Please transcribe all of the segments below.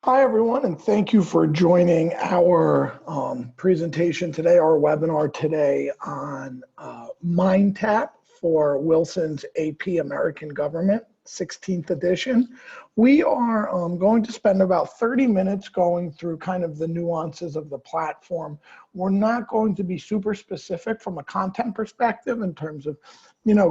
Hi, everyone, and thank you for joining our presentation today, our webinar today on MindTap for Wilson's AP American Government, 16th edition. We are going to spend about 30 minutes going through kind of the nuances of the platform. We're not going to be super specific from a content perspective in terms of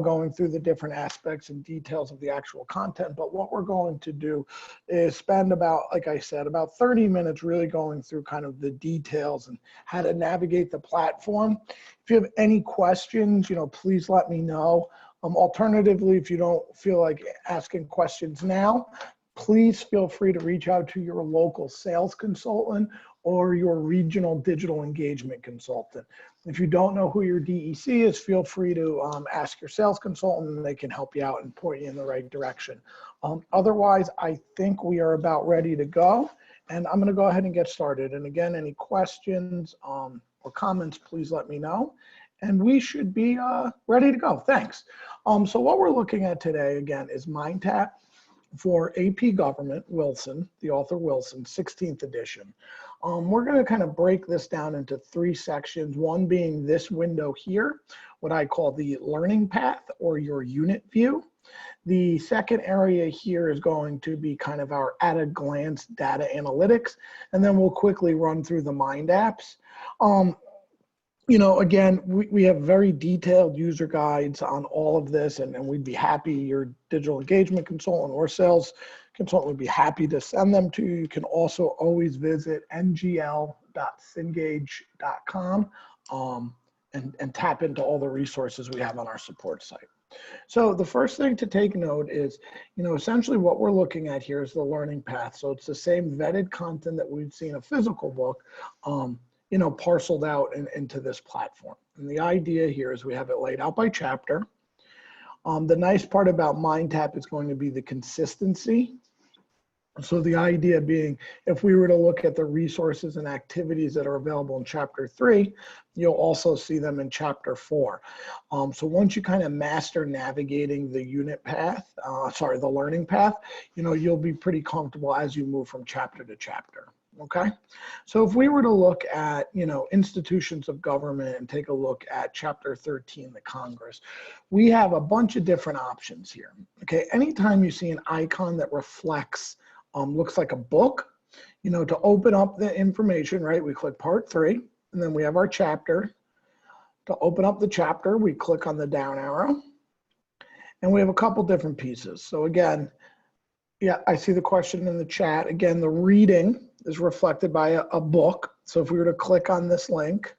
going through the different aspects and details of the actual content. But what we're going to do is spend about, like I said, about 30 minutes really going through kind of the details and how to navigate the platform. If you have any questions, please let me know. Alternatively, if you don't feel like asking questions now, please feel free to reach out to your local sales consultant or your regional digital engagement consultant. If you don't know who your DEC is, feel free to ask your sales consultant and they can help you out and point you in the right direction. Otherwise, I think we are about ready to go, and I'm going to go ahead and get started. And again, any questions or comments, please let me know. And we should be ready to go. Thanks. So what we're looking at today, again, is MindTap for AP Government, Wilson, the author Wilson, 16th edition. We're going to kind of break this down into three sections, one being this window here, what I call the learning path or your unit view. The second area here is going to be kind of our at-a-glance data analytics, and then we'll quickly run through the Mind apps. Again, we have very detailed user guides on all of this, and we'd be happy, your digital engagement consultant or sales consultant would be happy to send them to you. You can also always visit ngl.cengage.com and tap into all the resources we have on our support site. So the first thing to take note is, essentially what we're looking at here is the learning path. So it's the same vetted content that we've seen a physical book, parceled out into this platform. And the idea here is we have it laid out by chapter. The nice part about MindTap is going to be the consistency. So the idea being, if we were to look at the resources and activities that are available in chapter 3, you'll also see them in chapter 4. So once you kind of master navigating the unit path, the learning path, you'll be pretty comfortable as you move from chapter to chapter. Okay, so if we were to look at, institutions of government and take a look at chapter 13, the Congress, we have a bunch of different options here. Okay, anytime you see an icon that reflects, looks like a book, to open up the information, right, we click part 3, and then we have our chapter. To open up the chapter, we click on the down arrow, and we have a couple different pieces. So again, yeah, I see the question in the chat. Again, the reading is reflected by a book. So if we were to click on this link,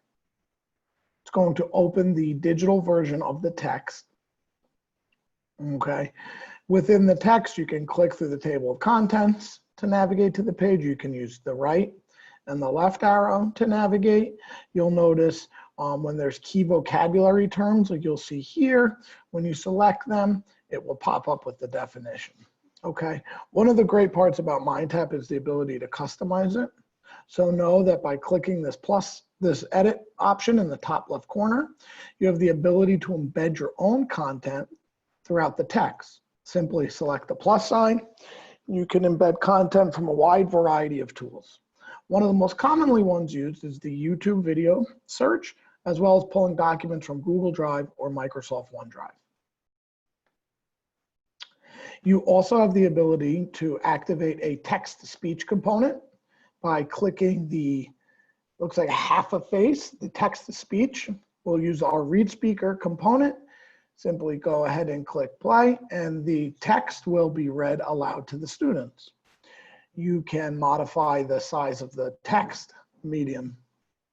it's going to open the digital version of the text. Okay. Within the text, you can click through the table of contents to navigate to the page. You can use the right and the left arrow to navigate. You'll notice when there's key vocabulary terms, like you'll see here, when you select them, it will pop up with the definition. Okay, one of the great parts about MindTap is the ability to customize it. So know that by clicking this edit option in the top left corner, you have the ability to embed your own content throughout the text. Simply select the plus sign. You can embed content from a wide variety of tools. One of the most commonly ones used is the YouTube video search, as well as pulling documents from Google Drive or Microsoft OneDrive. You also have the ability to activate a text-to-speech component by clicking looks like half a face, the text-to-speech. We'll use our read speaker component. Simply go ahead and click play, and the text will be read aloud to the students. You can modify the size of the text, medium,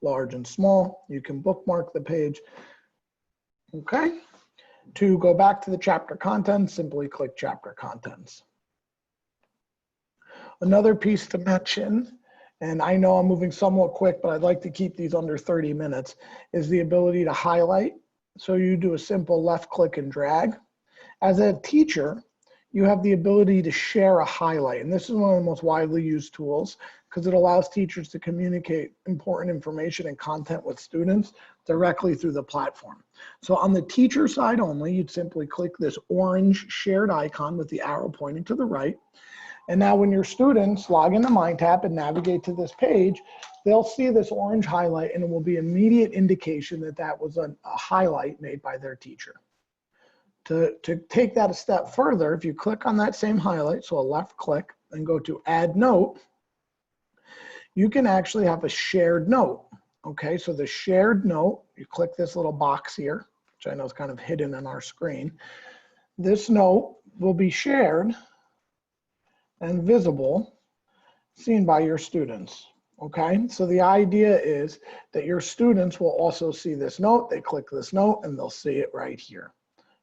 large, and small. You can bookmark the page. Okay. To go back to the chapter contents, simply click chapter contents. Another piece to mention, and I know I'm moving somewhat quick, but I'd like to keep these under 30 minutes, is the ability to highlight. So you do a simple left click and drag. As a teacher, you have the ability to share a highlight, and this is one of the most widely used tools because it allows teachers to communicate important information and content with students directly through the platform. So on the teacher side only, you'd simply click this orange shared icon with the arrow pointing to the right. And now when your students log into MindTap and navigate to this page, they'll see this orange highlight, and it will be immediate indication that that was a highlight made by their teacher. To take that a step further, if you click on that same highlight, so a left click, and go to Add Note, you can actually have a shared note. Okay, so the shared note, you click this little box here, which I know is kind of hidden on our screen. This note will be shared and visible, seen by your students. Okay, so the idea is that your students will also see this note. They click this note and they'll see it right here.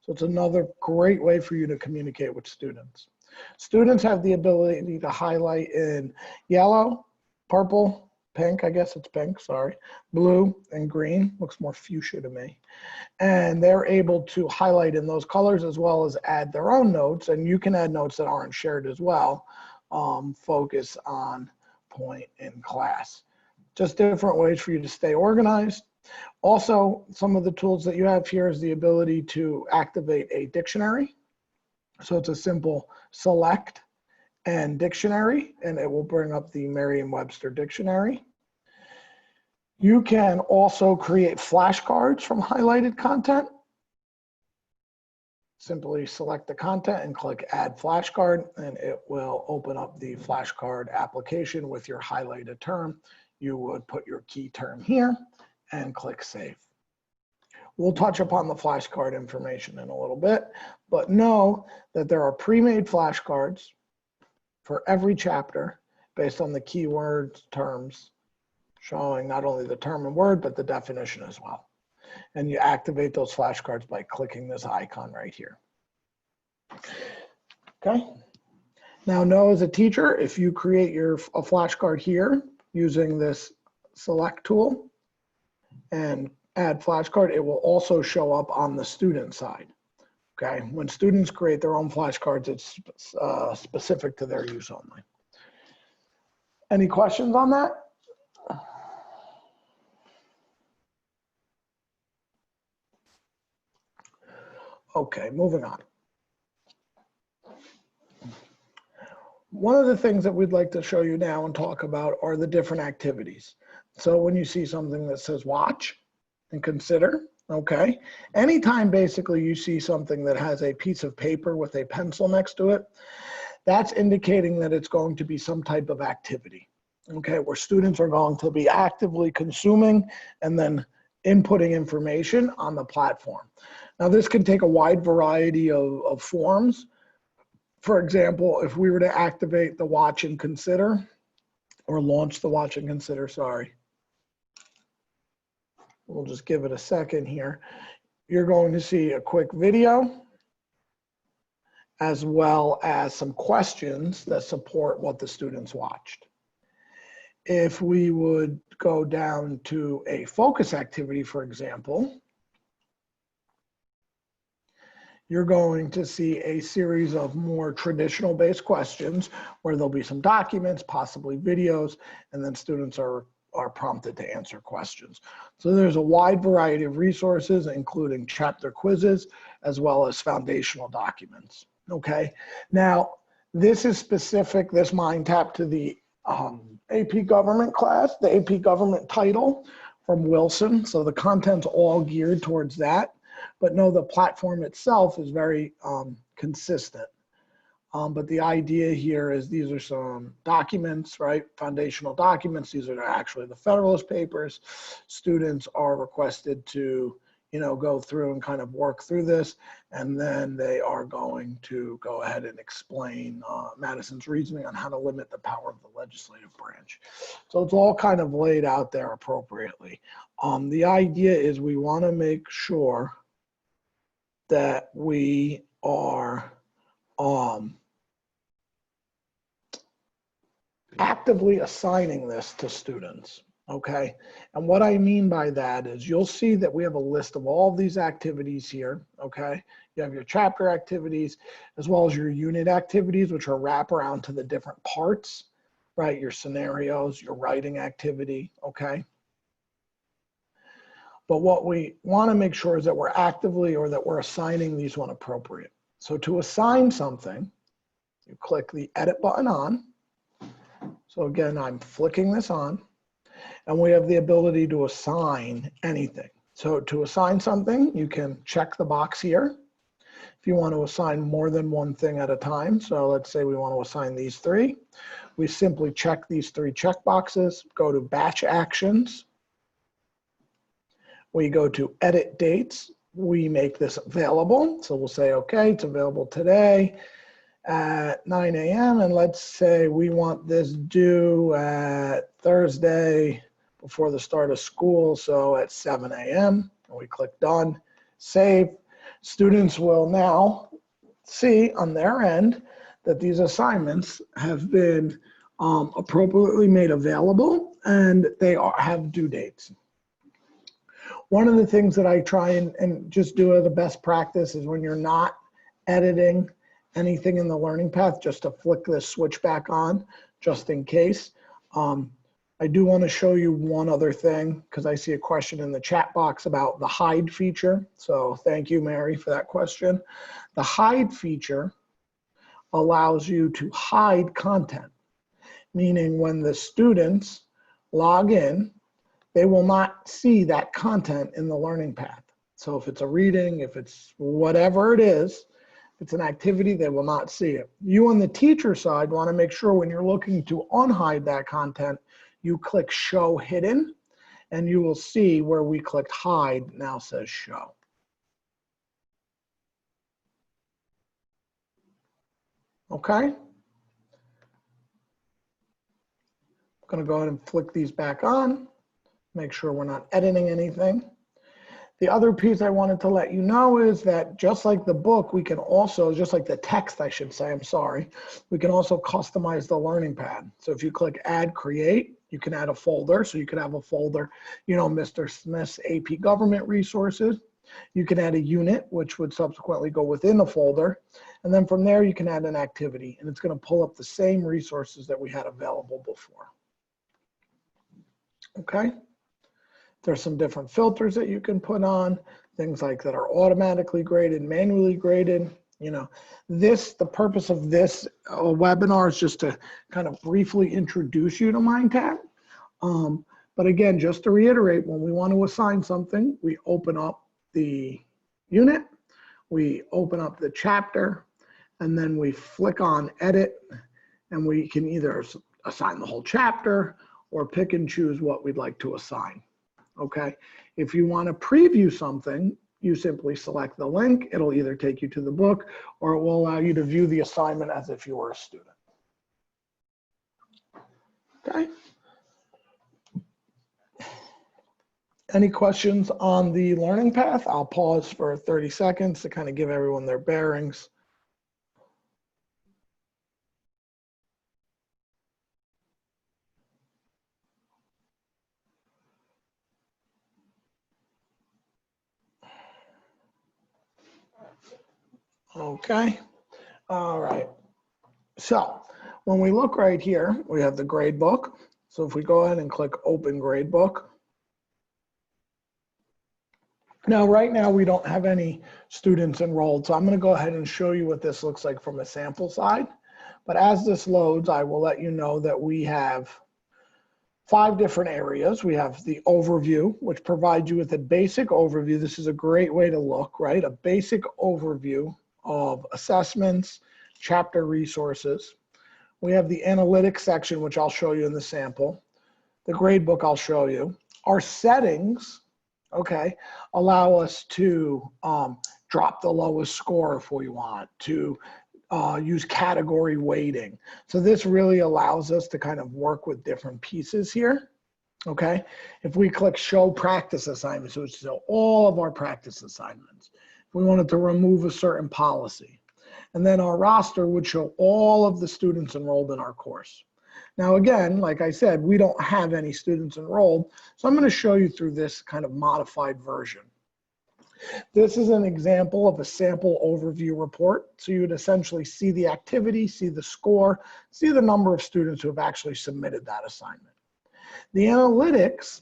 So it's another great way for you to communicate with students. Students have the ability to highlight in yellow, purple, pink, I guess it's pink, sorry, blue, and green. Looks more fuchsia to me. And they're able to highlight in those colors as well as add their own notes. And you can add notes that aren't shared as well. Focus on point in class. Just different ways for you to stay organized. Also, some of the tools that you have here is the ability to activate a dictionary. So it's a simple select and dictionary, and it will bring up the Merriam-Webster dictionary. You can also create flashcards from highlighted content. Simply select the content and click Add Flashcard, and it will open up the flashcard application with your highlighted term. You would put your key term here and click Save. We'll touch upon the flashcard information in a little bit, but know that there are pre-made flashcards for every chapter based on the keywords terms, showing not only the term and word, but the definition as well. And you activate those flashcards by clicking this icon right here. Okay. Now know as a teacher, if you create a flashcard here using this select tool and add flashcard, it will also show up on the student side. Okay, when students create their own flashcards, it's specific to their use only. Any questions on that? Okay, moving on. One of the things that we'd like to show you now and talk about are the different activities. So when you see something that says watch and consider, okay, anytime basically you see something that has a piece of paper with a pencil next to it, that's indicating that it's going to be some type of activity, okay, where students are going to be actively consuming and then inputting information on the platform. Now this can take a wide variety of forms. For example, if we were to activate the watch and consider, or launch the watch and consider, sorry. We'll just give it a second here. You're going to see a quick video as well as some questions that support what the students watched. If we would go down to a focus activity, for example, you're going to see a series of more traditional based questions where there'll be some documents, possibly videos, and then students are prompted to answer questions. So there's a wide variety of resources, including chapter quizzes, as well as foundational documents, okay? Now, this is specific, this MindTap, to the AP Government class, the AP Government title from Wilson. So the content's all geared towards that, but no, the platform itself is very consistent. But the idea here is these are some documents, right? Foundational documents. These are actually the Federalist Papers. Students are requested to, go through and kind of work through this. And then they are going to go ahead and explain Madison's reasoning on how to limit the power of the legislative branch. So it's all kind of laid out there appropriately. The idea is we want to make sure that we are actively assigning this to students, okay? And what I mean by that is you'll see that we have a list of all of these activities here, okay? You have your chapter activities as well as your unit activities, which are wraparound to the different parts, right? Your scenarios, your writing activity, okay? But what we want to make sure is that we're actively, or that we're assigning these when appropriate. So to assign something, You click the edit button on. So again, I'm flicking this on, and we have the ability to assign anything. So to assign something, you can check the box here. If you want to assign more than one thing at a time, so let's say we want to assign these 3, we simply check these 3 check boxes, go to batch actions, we go to edit dates, we make this available. So we'll say, okay, it's available today at 9 a.m. And let's say we want this due at Thursday before the start of school, so at 7 a.m. And we click done, save. Students will now see on their end that these assignments have been appropriately made available, and they have due dates. One of the things that I try and just do as a best practice is when you're not editing anything in the learning path, just to flick this switch back on, just in case. I do want to show you one other thing, because I see a question in the chat box about the hide feature. So thank you, Mary, for that question. The hide feature allows you to hide content, meaning when the students log in, they will not see that content in the learning path. So if it's a reading, if it's whatever it is, if it's an activity, they will not see it. You on the teacher side want to make sure when you're looking to unhide that content, you click show hidden, and you will see where we clicked hide now says show. Okay? I'm going to go ahead and flick these back on, make sure we're not editing anything. The other piece I wanted to let you know is that just like the book, we can also, just like the text, I should say, I'm sorry, we can also customize the learning pad. So if you click add create, you can add a folder. So you can have a folder, you know, Mr. Smith's AP government resources. You can add a unit, which would subsequently go within a folder. And then from there, you can add an activity, and it's going to pull up the same resources that we had available before. Okay? There's some different filters that you can put on, things like that are automatically graded, manually graded. You know, the purpose of this webinar is just to kind of briefly introduce you to MindTap. But again, just to reiterate, when we want to assign something, we open up the unit, we open up the chapter, and then we flick on edit, and we can either assign the whole chapter or pick and choose what we'd like to assign. Okay, if you want to preview something, you simply select the link. It'll either take you to the book, or it will allow you to view the assignment as if you were a student. Okay. Any questions on the learning path? I'll pause for 30 seconds to kind of give everyone their bearings. Okay, all right. So when we look right here, we have the gradebook. So if we go ahead and click open gradebook. Now, right now, we don't have any students enrolled. So I'm going to go ahead and show you what this looks like from a sample side. But as this loads, I will let you know that we have 5 different areas. We have the overview, which provides you with a basic overview. This is a great way to look, right? A basic overview of assessments, chapter resources. We have the analytics section, which I'll show you in the sample. The gradebook I'll show you. Our settings, okay, allow us to drop the lowest score if we want, to use category weighting. So this really allows us to kind of work with different pieces here, okay? If we click show practice assignments, which is all of our practice assignments, if we wanted to remove a certain policy, and then our roster would show all of the students enrolled in our course. Now, again, like I said, we don't have any students enrolled, so I'm going to show you through this kind of modified version. This is an example of a sample overview report. So you would essentially see the activity, see the score, see the number of students who have actually submitted that assignment. The analytics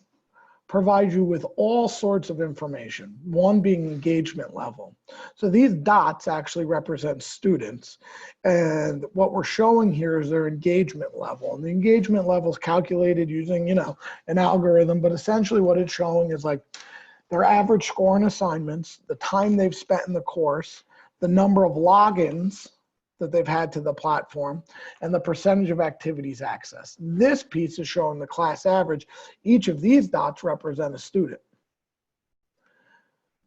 provides you with all sorts of information, one being engagement level. So these dots actually represent students. And what we're showing here is their engagement level. And the engagement level is calculated using, you know, an algorithm, but essentially what it's showing is like their average score in assignments, the time they've spent in the course, the number of logins that they've had to the platform, and the percentage of activities accessed. This piece is showing the class average. Each of these dots represent a student.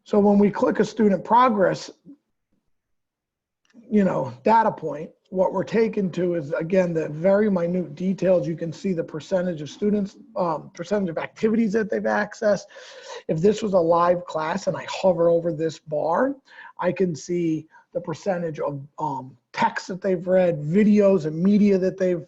So when we click a student progress, you know, data point, what we're taken to is, again, the very minute details. You can see the percentage of students, percentage of activities that they've accessed. If this was a live class and I hover over this bar, I can see the percentage of text that they've read, videos and media that they've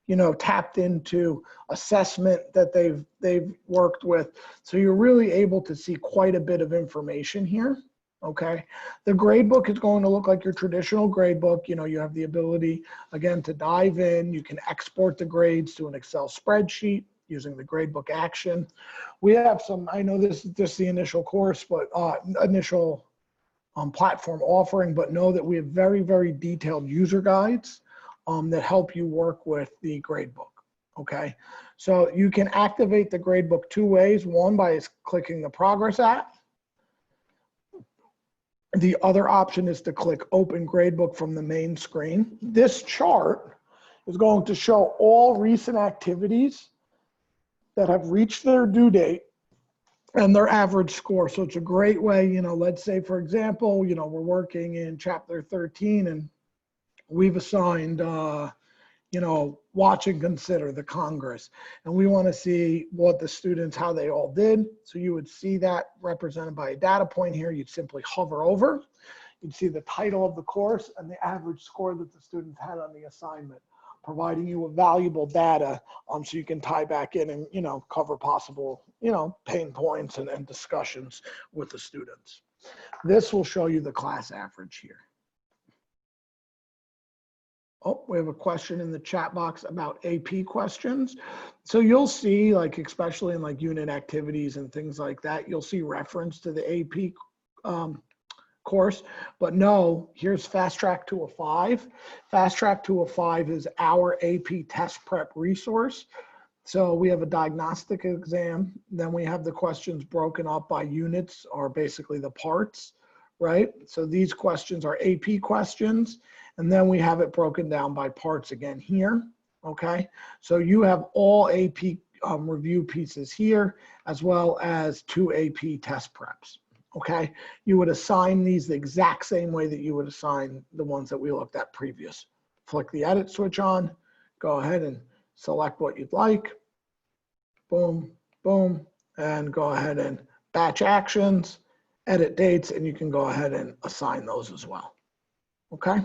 you know, tapped into, assessment that they've worked with. So you're really able to see quite a bit of information here. Okay, the gradebook is going to look like your traditional gradebook. You know, you have the ability, again, to dive in. You can export the grades to an Excel spreadsheet using the gradebook action. We have some, I know this is just the initial course, but initial platform offering, but know that we have very, very detailed user guides that help you work with the gradebook. Okay, so you can activate the gradebook two ways. One, by clicking the progress app. The other option is to click Open Gradebook from the main screen. This chart is going to show all recent activities that have reached their due date and their average score. So it's a great way, you know, let's say, for example, you know, we're working in chapter 13 and we've assigned, you know, watch and consider the Congress. And we want to see what the students, how they all did. So you would see that represented by a data point here. You'd simply hover over. You'd see the title of the course and the average score that the students had on the assignment, providing you with valuable data so you can tie back in and, you know, cover possible, you know, pain points and discussions with the students. This will show you the class average here. Oh, we have a question in the chat box about AP questions. So you'll see, like, especially in like unit activities and things like that, you'll see reference to the AP course, but no, here's Fast Track to a 5. Fast Track to a 5 is our AP test prep resource. So we have a diagnostic exam, then we have the questions broken up by units, or basically the parts, right? So these questions are AP questions. And then we have it broken down by parts again here, okay? So you have all AP review pieces here, as well as 2 AP test preps, okay? You would assign these the exact same way that you would assign the ones that we looked at previous. Flick the edit switch on, go ahead and select what you'd like, boom, boom, and go ahead and batch actions, edit dates, and you can go ahead and assign those as well, okay?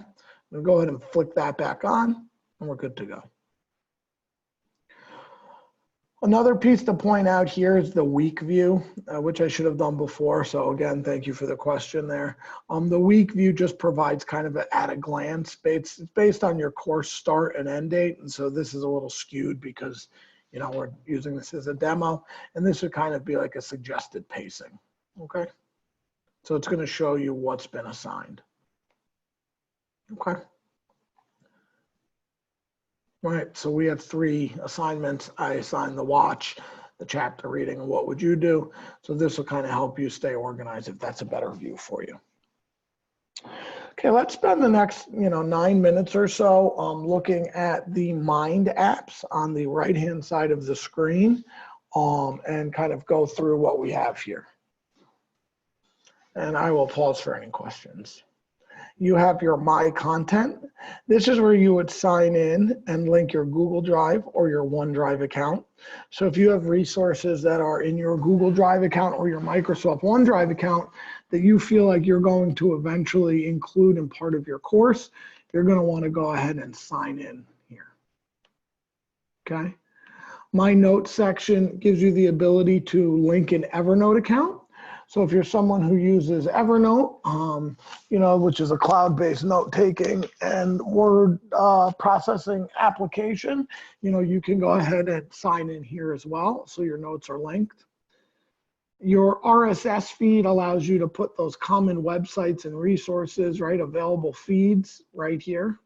We'll go ahead and flick that back on and we're good to go. Another piece to point out here is the week view, which I should have done before. So again, thank you for the question there. The week view just provides kind of an at a glance. It's based on your course start and end date. And so this is a little skewed because, you know, we're using this as a demo, and this would kind of be like a suggested pacing, okay? So it's going to show you what's been assigned. Okay. All right, so we have 3 assignments. I assigned the watch, the chapter reading, and what would you do? So this will kind of help you stay organized if that's a better view for you. Okay, let's spend the next, you know, 9 minutes or so looking at the Mind apps on the right-hand side of the screen and kind of go through what we have here. And I will pause for any questions. You have your My Content. This is where you would sign in and link your Google Drive or your OneDrive account. So if you have resources that are in your Google Drive account or your Microsoft OneDrive account that you feel like you're going to eventually include in part of your course, you're going to want to go ahead and sign in here. Okay. My Notes section gives you the ability to link an Evernote account. So if you're someone who uses Evernote, which is a cloud-based note-taking and word processing application, you can go ahead and sign in here as well, so your notes are linked. Your RSS feed allows you to put those common websites and resources, right, available feeds right here.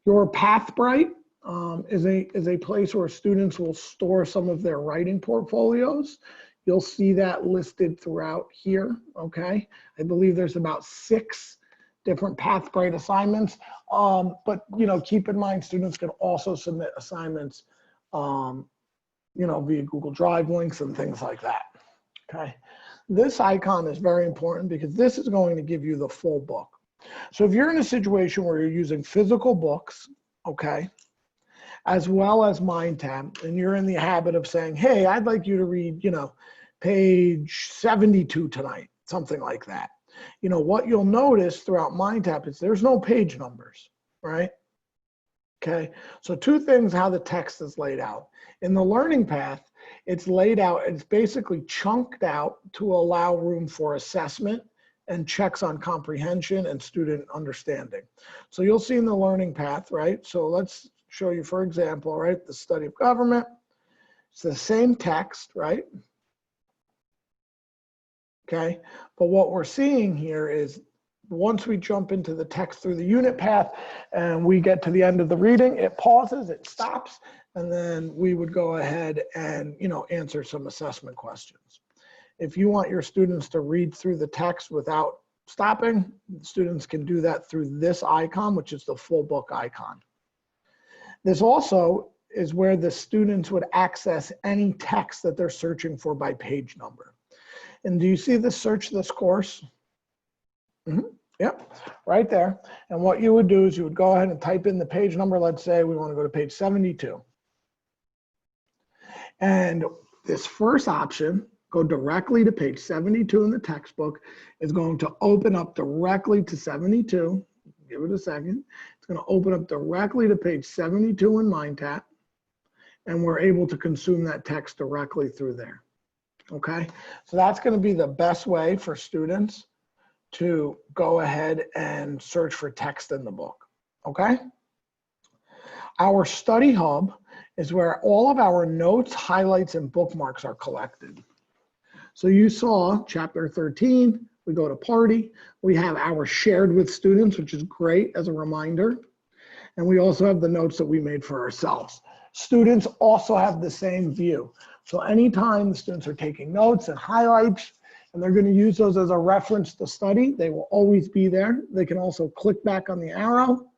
Your Pathbrite is a place where students will store some of their writing portfolios. You'll see that listed throughout here, okay? I believe there's about 6 different Pathbrite assignments, but keep in mind students can also submit assignments via Google Drive links and things like that, okay? This icon is very important because this is going to give you the full book. So if you're in a situation where you're using physical books, okay, as well as MindTap, and you're in the habit of saying, hey, I'd like you to read, page 72 tonight, something like that. What you'll notice throughout MindTap is there's no page numbers, right? Okay, so 2 things how the text is laid out. In the learning path, it's laid out, it's basically chunked out to allow room for assessment and checks on comprehension and student understanding. So you'll see in the learning path, right? So let's show you, for example, right, the study of government. It's the same text, right? Okay, but what we're seeing here is once we jump into the text through the unit path and we get to the end of the reading, it pauses, it stops, and then we would go ahead and answer some assessment questions. If you want your students to read through the text without stopping, students can do that through this icon, which is the full book icon. This also is where the students would access any text that they're searching for by page number. And do you see the search this course? Yep, right there. And what you would do is you would go ahead and type in the page number. Let's say we want to go to page 72. And this first option, go directly to page 72 in the textbook, is going to open up directly to 72. Give it a second. It's going to open up directly to page 72 in MindTap. And we're able to consume that text directly through there. Okay, so that's going to be the best way for students to go ahead and search for text in the book. Okay, our study hub is where all of our notes, highlights, and bookmarks are collected. So you saw chapter 13, we go to party, we have our shared with students, which is great as a reminder. And we also have the notes that we made for ourselves. Students also have the same view. So anytime the students are taking notes and highlights, and they're going to use those as a reference to study, they will always be there. They can also click back on the arrow,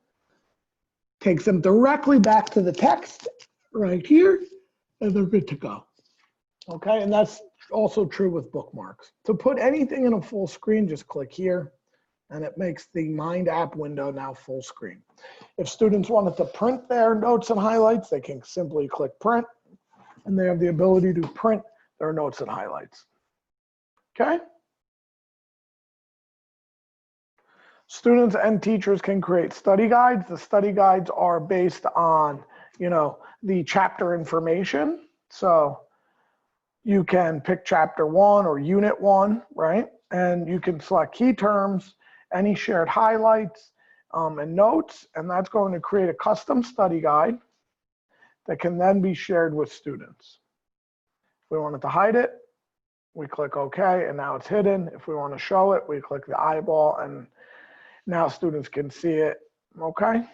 takes them directly back to the text right here, and they're good to go. Okay, and that's also true with bookmarks. To put anything in a full screen, just click here, and it makes the Mind app window now full screen. If students wanted to print their notes and highlights, they can simply click print, and they have the ability to print their notes and highlights. Okay? Students and teachers can create study guides. The study guides are based on, the chapter information. So you can pick chapter 1 or unit 1, right? And you can select key terms, any shared highlights, and notes, and that's going to create a custom study guide that can then be shared with students. If we wanted to hide it, we click OK, and now it's hidden. If we want to show it, we click the eyeball, and now students can see it. Okay.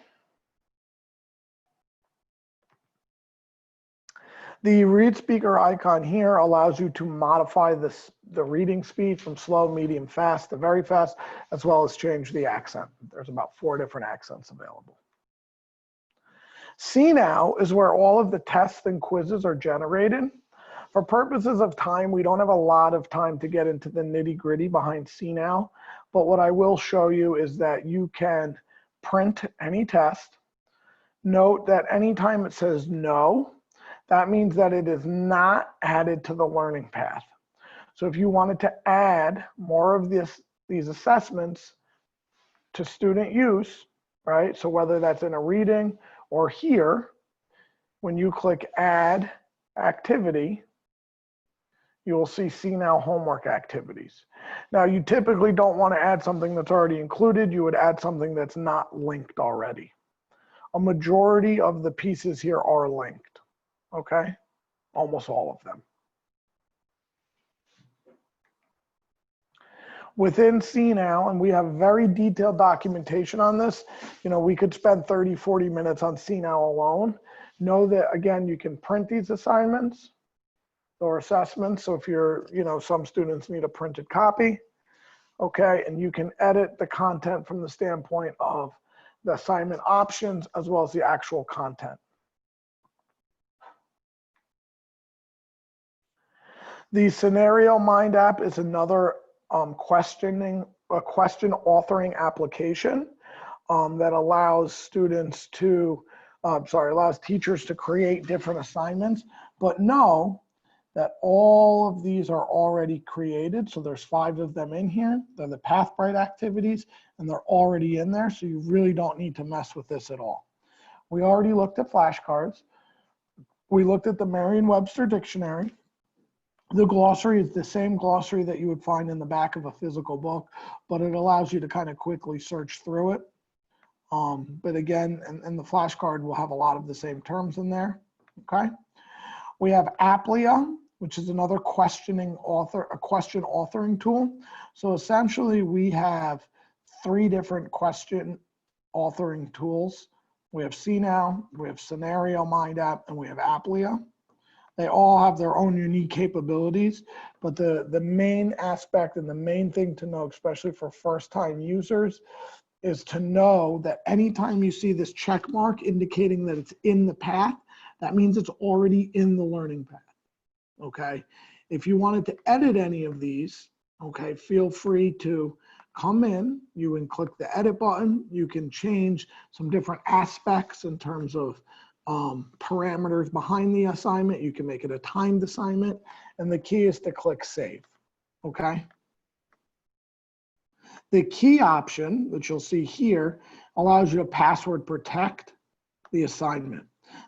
The read speaker icon here allows you to modify the reading speed from slow, medium, fast to very fast, as well as change the accent. There's about 4 different accents available. See Now is where all of the tests and quizzes are generated. For purposes of time, we don't have a lot of time to get into the nitty-gritty behind See Now, but what I will show you is that you can print any test. Note that anytime it says no, that means that it is not added to the learning path. So if you wanted to add more of these assessments to student use, right? So whether that's in a reading or here, when you click add activity, you will see now homework activities. Now, you typically don't want to add something that's already included. You would add something that's not linked already. A majority of the pieces here are linked, okay? Almost all of them. Within CNOW, and we have very detailed documentation on this, we could spend 30, 40 minutes on CNOW alone. Know that, again, you can print these assignments or assessments. So if some students need a printed copy, okay, and you can edit the content from the standpoint of the assignment options as well as the actual content. The Scenario Mind app is another question authoring application that allows students to, allows teachers to create different assignments, but know that all of these are already created. So there's 5 of them in here. They're the Pathbrite activities, and they're already in there. So you really don't need to mess with this at all. We already looked at flashcards. We looked at the Merriam-Webster dictionary. The glossary is the same glossary that you would find in the back of a physical book, but it allows you to kind of quickly search through it. But again, and the flashcard will have a lot of the same terms in there, okay? We have Applia, which is another question authoring tool. So essentially we have 3 different question authoring tools. We have CNOW, we have Scenario Mind app, and we have Applia. They all have their own unique capabilities, but the main aspect and the main thing to know, especially for first-time users, is to know that anytime you see this check mark indicating that it's in the path, that means it's already in the learning path, okay? If you wanted to edit any of these, okay, feel free to come in, you can click the edit button, you can change some different aspects in terms of parameters behind the assignment. You can make it a timed assignment, and the key is to click save, okay? The key option, which you'll see here, allows you to password protect the assignment.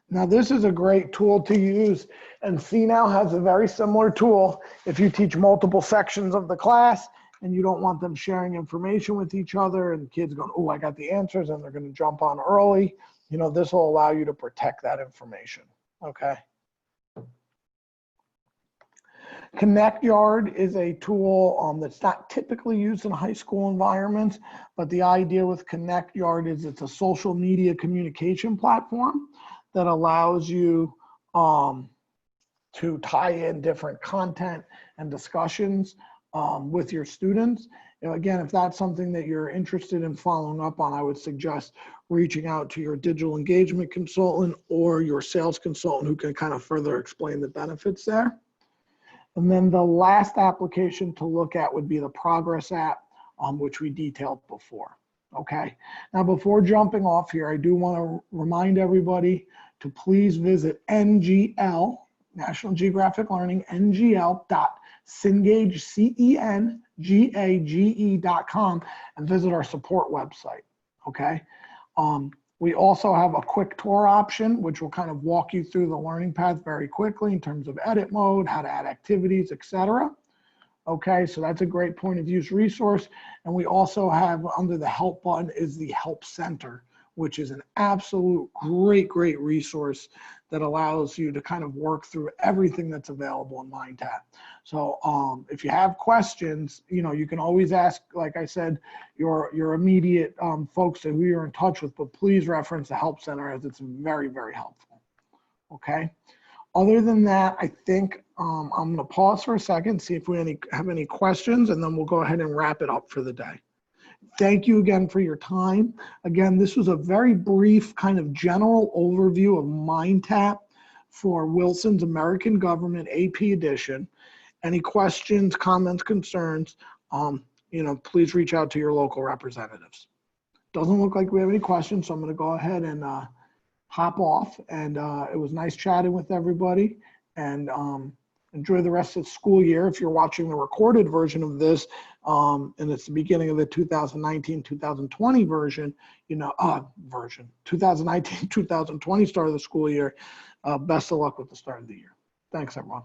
Now, this is a great tool to use, and CNOW has a very similar tool if you teach multiple sections of the class and you don't want them sharing information with each other and kids going, oh, I got the answers, and they're going to jump on early. This will allow you to protect that information, okay? ConnectYard is a tool that's not typically used in high school environments, but the idea with ConnectYard is it's a social media communication platform that allows you to tie in different content and discussions with your students. Again, if that's something that you're interested in following up on, I would suggest reaching out to your digital engagement consultant or your sales consultant who can kind of further explain the benefits there. And then the last application to look at would be the Progress app, which we detailed before. Okay, now before jumping off here, I do want to remind everybody to please visit NGL, National Geographic Learning, ngl.cengage.com, and visit our support website, okay? We also have a quick tour option, which will kind of walk you through the learning path very quickly in terms of edit mode, how to add activities, etc. Okay, so that's a great point of use resource. And we also have under the help button is the help center, which is an absolute great resource that allows you to kind of work through everything that's available in MindTap. So if you have questions, you can always ask, like I said, your immediate folks who you're in touch with, but please reference the help center as it's very helpful. Okay. Other than that, I think I'm going to pause for a second, see if we have any questions, and then we'll go ahead and wrap it up for the day. Thank you again for your time. Again, this was a very brief kind of general overview of MindTap for Wilson's American Government AP Edition. Any questions, comments, concerns, please reach out to your local representatives. Doesn't look like we have any questions, so I'm going to go ahead and hop off. And it was nice chatting with everybody, and enjoy the rest of the school year. If you're watching the recorded version of this, and it's the beginning of the 2019-2020 version, 2019-2020 start of the school year, best of luck with the start of the year. Thanks, everyone.